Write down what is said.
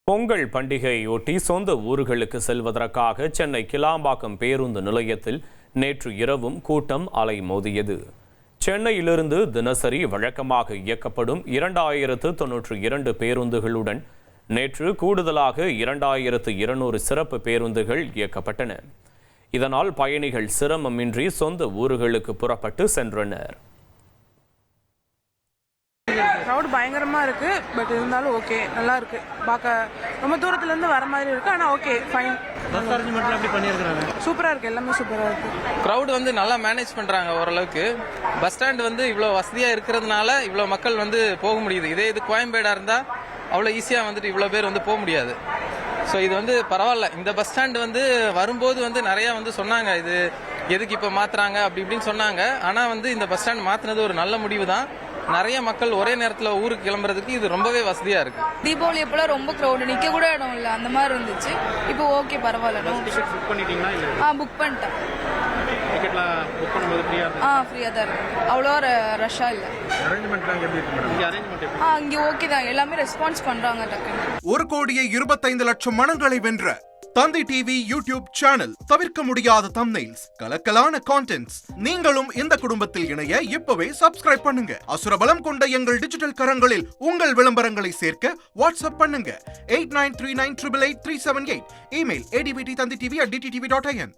பொங்கல் பண்டிகையொட்டி சொந்த ஊர்களுக்கு செல்வதற்காக சென்னை கிளாம்பாக்கம் பேருந்து நிலையத்தில் நேற்று இரவும் கூட்டம் அலைமோதியது. சென்னையிலிருந்து தினசரி வழக்கமாக இயக்கப்படும் 2092 பேருந்துகளுடன் நேற்று கூடுதலாக 2200 சிறப்பு பேருந்துகள் இயக்கப்பட்டன. இதனால் பயணிகள் சிரமமின்றி சொந்த ஊர்களுக்கு புறப்பட்டு சென்றனர். க்ரௌட் பயங்கரமாக இருக்குது. பட் இருந்தாலும் ஓகே, நல்லா இருக்குது. பார்க்க ரொம்ப தூரத்துலேருந்து வர மாதிரி இருக்குது. ஆனால் ஓகே, ஃபைன். பஸ் அரேஞ்ச்மெண்ட்லாம் எப்படி பண்ணியிருக்காங்க? சூப்பராக இருக்குது, எல்லாமே சூப்பராக இருக்குது. க்ரௌட் நல்லா மேனேஜ் பண்ணுறாங்க ஓரளவுக்கு. பஸ் ஸ்டாண்ட் இவ்வளோ வசதியாக இருக்கிறதுனால இவ்வளோ மக்கள் போக முடியுது. இது கோயம்பேடாக இருந்தால் அவ்வளோ ஈஸியாக இவ்வளோ பேர் போக முடியாது. ஸோ இது பரவாயில்ல. இந்த பஸ் ஸ்டாண்டு வரும்போது நிறையா சொன்னாங்க, இது எதுக்கு இப்போ மாற்றுறாங்க அப்படி இப்படின்னு சொன்னாங்க. ஆனால் இந்த பஸ் ஸ்டாண்ட் மாற்றினது ஒரு நல்ல முடிவு தான். நிறைய மக்கள் ஒரே நேரத்தில் ஊருக்கு கிளம்புறதுக்கு இது ரொம்பவே வசதியா இருக்கு. தீபாவளி எப்பெல்லாம் ரொம்ப க்ரௌடு, நிக்க கூட இடம் இல்லை, அந்த மாதிரி இருந்துச்சு. இப்போ ஓகே, பரவாயில்ல. புக் பண்ணிட்டீங்களா? இல்ல புக் பண்ணிட்டேன். டிக்கெட்லாம் புக் பண்ணும்போது ஃப்ரீயா ஃப்ரீயா தான் இருக்கு. அவ்வளோ ரஷ்ஷா இல்லை. அரேஞ்ச்மெண்ட்லாம் எப்படி இருக்கு மேடம்? இங்க அரேஞ்ச்மெண்ட் எப்படி? இங்க ஓகே தான், எல்லாமே ரெஸ்பான்ஸ் பண்றாங்க டக்குன்னு. 1,25,00,000 மனங்களை வென்ற தந்தி டிவி யூடியூப் சேனல். தவிர்க்க முடியாத தம்ப்நெயில்ஸ், கலக்கலான கான்டென்ட்ஸ். நீங்களும் இந்த குடும்பத்தில் இணைய இப்பவே சப்ஸ்கிரைப் பண்ணுங்க. அசுரபலம் கொண்ட எங்கள் டிஜிட்டல் கரங்களில் உங்கள் விளம்பரங்களை சேர்க்க வாட்ஸ்அப் பண்ணுங்க. 8939888378. Email advtthanditv@dttv.in.